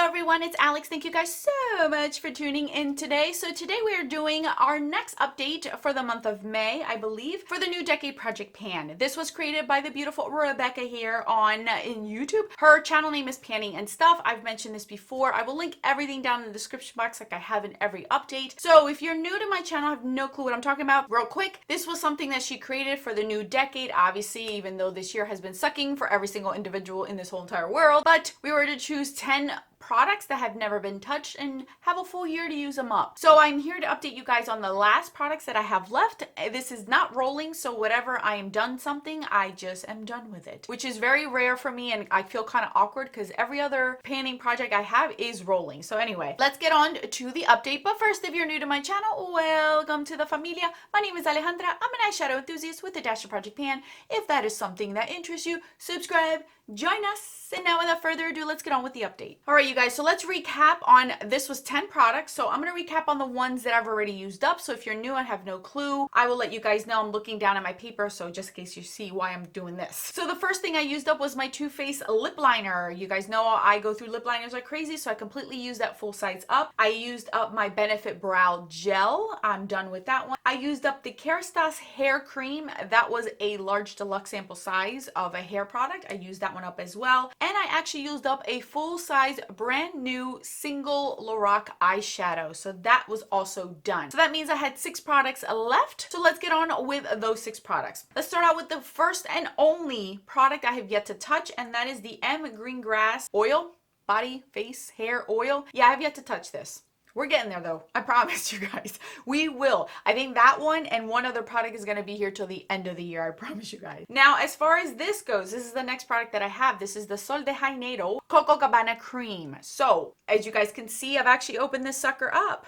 Hello everyone, it's Alex. Thank you guys so much for tuning in today. So today we are doing our next update for the month of May, I believe, for the new Decade Project Pan. This was created by the beautiful Rebecca here in YouTube. Her channel name is Panning and Stuff. I've mentioned this before. I will link everything down in the description box like I have in every update. So if you're new to my channel, I have no clue what I'm talking about. Real quick, this was something that she created for the new decade, obviously, even though this year has been sucking for every single individual in this whole entire world. But we were to choose 10 products that have never been touched and have a full year to use them up. So I'm here to update you guys on the last products that I have left. This is not rolling, so whatever I am done something, I just am done with it, which is very rare for me, and I feel kind of awkward because every other panning project I have is rolling. So anyway, let's get on to the update. But first, if you're new to my channel, welcome to the familia. My name is Alejandra. I'm an eyeshadow enthusiast with a dash of Project Pan. If that is something that interests you, subscribe, join us. And now without further ado, let's get on with the update. All right, you guys, so let's recap on, this was 10 products. So I'm going to recap on the ones that I've already used up. So if you're new and have no clue, I will let you guys know. I'm looking down at my paper, so just in case you see why I'm doing this. So the first thing I used up was my Too Faced lip liner. You guys know I go through lip liners like crazy, so I completely used that full size up. I used up my Benefit Brow Gel. I'm done with that one. I used up the Kerastase hair cream. That was a large deluxe sample size of a hair product. I used that one up as well. And I actually used up a full-size brand new single Lorac eyeshadow. So that was also done. So that means I had 6 products left. So let's get on with those 6 products. Let's start out with the first and only product I have yet to touch, and that is the M Greengrass Oil, Body, Face, Hair Oil. Yeah, I have yet to touch this. We're getting there though. I promise you guys. We will. I think that one and one other product is going to be here till the end of the year. I promise you guys. Now, as far as this goes, this is the next product that I have. This is the Sol de Janeiro Coco Cabana Cream. So, as you guys can see, I've actually opened this sucker up.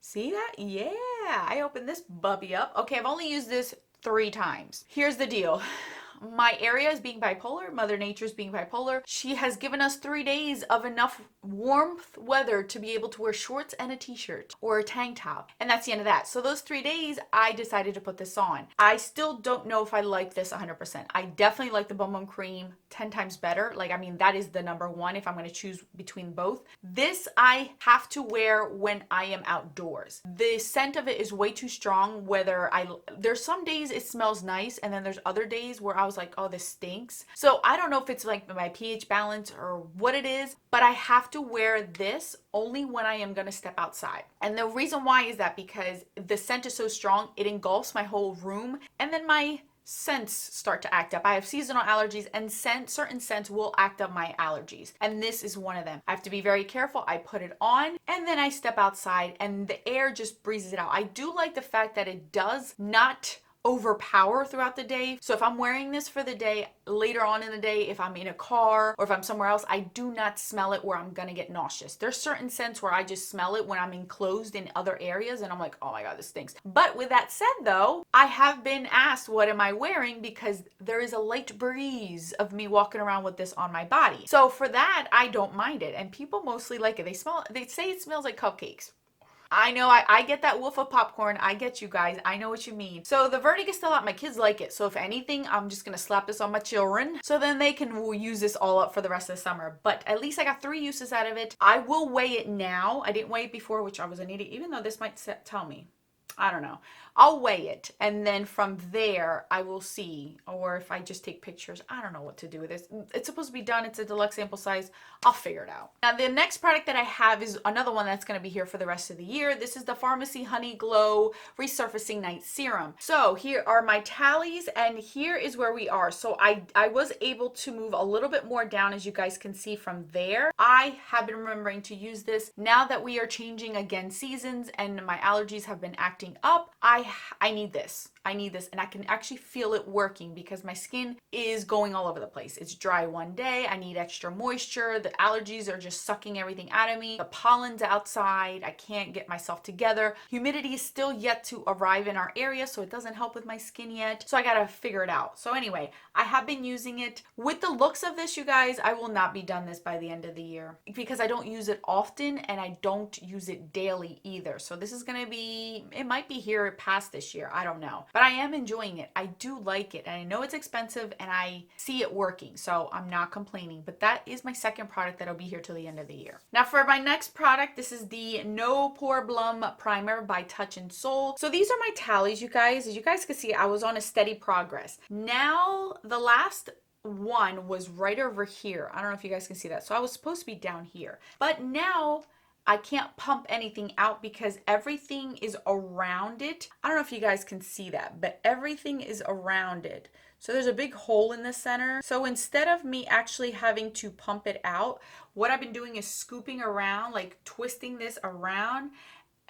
See that? Yeah. I opened this bubby up. Okay, I've only used this 3 times. Here's the deal. My area is being bipolar. Mother Nature's being bipolar. She has given us 3 days of enough warmth weather to be able to wear shorts and a t-shirt or a tank top. And that's the end of that. So those 3 days, I decided to put this on. I still don't know if I like this 100%. I definitely like the Bum Bum Cream 10 times better. Like, I mean, that is the number one if I'm going to choose between both. This I have to wear when I am outdoors. The scent of it is way too strong. There's some days it smells nice, and then there's other days where I was like, oh, this stinks. So I don't know if it's like my pH balance or what it is, but I have to wear this only when I am going to step outside. And the reason why is that because the scent is so strong, it engulfs my whole room, and then my scents start to act up. I have seasonal allergies, and certain scents will act up my allergies, and this is one of them. I have to be very careful. I put it on and then I step outside and the air just breezes it out. I do like the fact that it does not overpower throughout the day. So if I'm wearing this for the day, later on in the day, if I'm in a car or if I'm somewhere else, I do not smell it where I'm gonna get nauseous. There's certain scents where I just smell it when I'm enclosed in other areas and I'm like, oh my God, this stinks. But with that said though, I have been asked, what am I wearing? Because there is a light breeze of me walking around with this on my body. So for that, I don't mind it. And people mostly like it. They say it smells like cupcakes. I know, I get that wolf of popcorn. I get you guys. I know what you mean. So the verdict is still out. My kids like it. So if anything, I'm just going to slap this on my children so then they can use this all up for the rest of the summer. But at least I got 3 uses out of it. I will weigh it now. I didn't weigh it before, which I was an idiot, even though this might tell me. I don't know. I'll weigh it, and then from there I will see, or if I just take pictures, I don't know what to do with this. It's supposed to be done. It's a deluxe sample size. I'll figure it out. Now the next product that I have is another one that's going to be here for the rest of the year. This is the Pharmacy Honey Glow Resurfacing Night Serum. So here are my tallies, and here is where we are. So I was able to move a little bit more down, as you guys can see from there. I have been remembering to use this now that we are changing again seasons and my allergies have been acting up. I need this. I need this, and I can actually feel it working because my skin is going all over the place. It's dry one day. I need extra moisture. The allergies are just sucking everything out of me. The pollen's outside. I can't get myself together. Humidity is still yet to arrive in our area, so it doesn't help with my skin yet. So I gotta figure it out. So anyway, I have been using it. With the looks of this, you guys, I will not be done this by the end of the year because I don't use it often and I don't use it daily either. So this is gonna be, it might be here past this year. I don't know. but I am enjoying it. I do like it, and I know it's expensive, and I see it working, so I'm not complaining. But that is my second product that'll be here till the end of the year. Now for my next product, this is the No Pore Blum Primer by Touch in Soul. So these are my tallies, you guys. As you guys can see, I was on a steady progress. Now the last one was right over here. I don't know if you guys can see that. So I was supposed to be down here, but now I can't pump anything out because everything is around it. I don't know if you guys can see that, but everything is around it. So there's a big hole in the center. So instead of me actually having to pump it out, what I've been doing is scooping around, like twisting this around,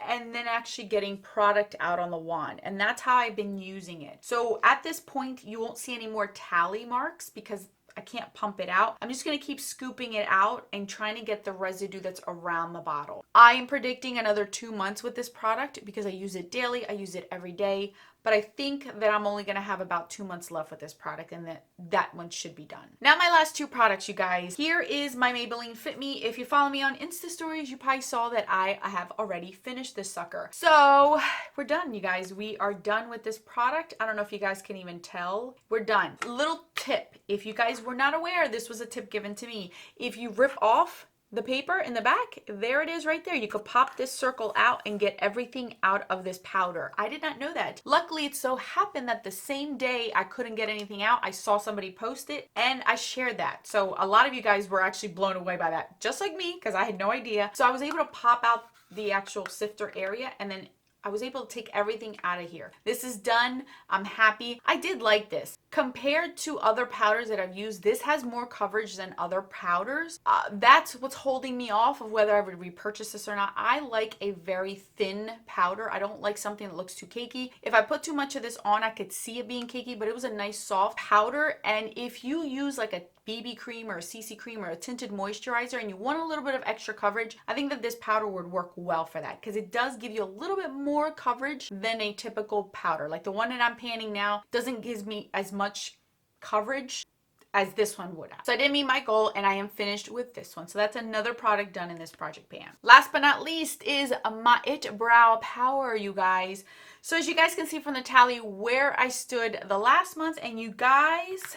and then actually getting product out on the wand. And that's how I've been using it. So at this point, you won't see any more tally marks because I can't pump it out. I'm just gonna keep scooping it out and trying to get the residue that's around the bottle. I am predicting another 2 months with this product because I use it daily, I use it every day, but I think that I'm only gonna have about 2 months left with this product and that one should be done. Now my last two products, you guys. Here is my Maybelline Fit Me. If you follow me on Insta stories, you probably saw that I have already finished this sucker. So we're done, you guys. We are done with this product. I don't know if you guys can even tell. We're done. Little tip, if you guys were not aware, this was a tip given to me. If you rip off the paper in the back, there it is right there. You could pop this circle out and get everything out of this powder. I did not know that. Luckily, it so happened that the same day I couldn't get anything out, I saw somebody post it and I shared that. So a lot of you guys were actually blown away by that, just like me, because I had no idea. So I was able to pop out the actual sifter area and then I was able to take everything out of here. This is done. I'm happy. I did like this. Compared to other powders that I've used, this has more coverage than other powders. That's what's holding me off of whether I would repurchase this or not. I like a very thin powder. I don't like something that looks too cakey. If I put too much of this on, I could see it being cakey, but it was a nice soft powder. And if you use like a BB cream or a CC cream or a tinted moisturizer and you want a little bit of extra coverage, I think that this powder would work well for that because it does give you a little bit more coverage than a typical powder. Like the one that I'm panning now doesn't give me as much coverage as this one would have. So I did meet my goal and I am finished with this one. So that's another product done in this project pan. Last but not least is my It Brow Power, you guys. So as you guys can see from the tally where I stood the last month, and you guys,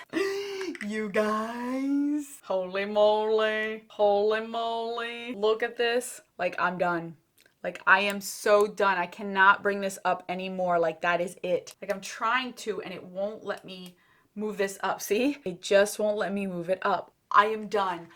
holy moly, look at this. Like, I'm done. Like, I am so done. I cannot bring this up anymore. Like, that is it. Like, I'm trying to, and it won't let me move this up. See? It just won't let me move it up. I am done.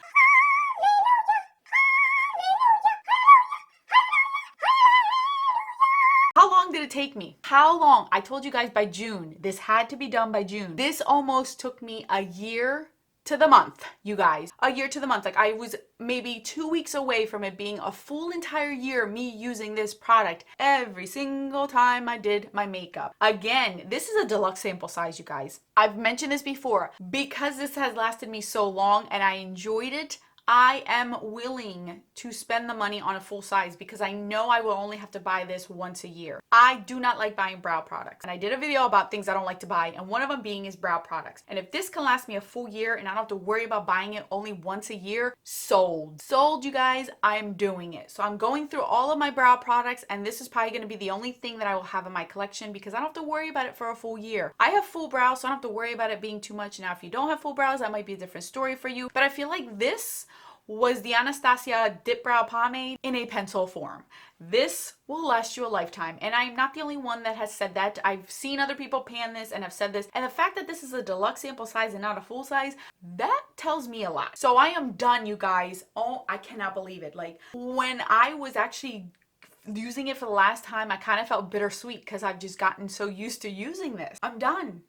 How long did it take me? How long? I told you guys by June. This had to be done by June. This almost took me a year to the month, you guys. A year to the month. Like, I was maybe 2 weeks away from it being a full entire year me using this product every single time I did my makeup. Again, this is a deluxe sample size, you guys. I've mentioned this before. Because this has lasted me so long and I enjoyed it, I am willing to spend the money on a full size because I know I will only have to buy this once a year. I do not like buying brow products. And I did a video about things I don't like to buy, and one of them being is brow products. And if this can last me a full year and I don't have to worry about buying it only once a year, sold. Sold, you guys. I'm doing it. So I'm going through all of my brow products, and this is probably going to be the only thing that I will have in my collection because I don't have to worry about it for a full year. I have full brows, so I don't have to worry about it being too much. Now, if you don't have full brows, that might be a different story for you. But I feel like this was the Anastasia Dip Brow Pomade in a pencil form. This will last you a lifetime. And I'm not the only one that has said that. I've seen other people pan this and have said this. And the fact that this is a deluxe sample size and not a full size, that tells me a lot. So I am done, you guys. Oh, I cannot believe it. Like, when I was actually using it for the last time, I kind of felt bittersweet because I've just gotten so used to using this. I'm done.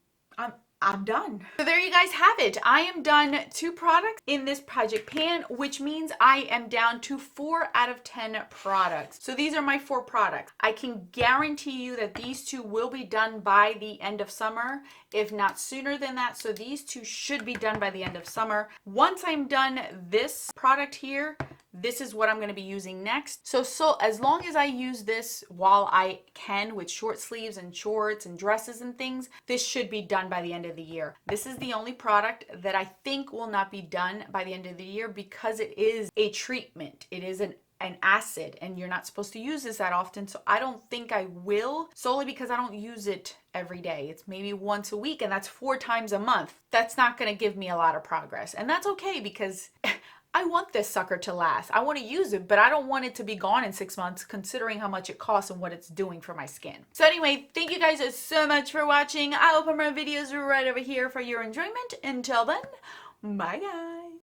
I'm done. So there you guys have it. I am done 2 products in this project pan, which means I am down to 4 out of 10 products. So these are my 4 products. I can guarantee you that these 2 will be done by the end of summer, if not sooner than that. So these 2 should be done by the end of summer. Once I'm done this product here, this is what I'm going to be using next. So as long as I use this while I can with short sleeves and shorts and dresses and things, this should be done by the end of the year. This is the only product that I think will not be done by the end of the year because it is a treatment. It is an acid, and you're not supposed to use this that often. So I don't think I will, solely because I don't use it every day. It's maybe once a week, and that's 4 times a month. That's not going to give me a lot of progress. And that's okay, because I want this sucker to last. I want to use it, but I don't want it to be gone in 6 months, considering how much it costs and what it's doing for my skin. So anyway, thank you guys so much for watching. I'll put my videos right over here for your enjoyment. Until then, bye guys.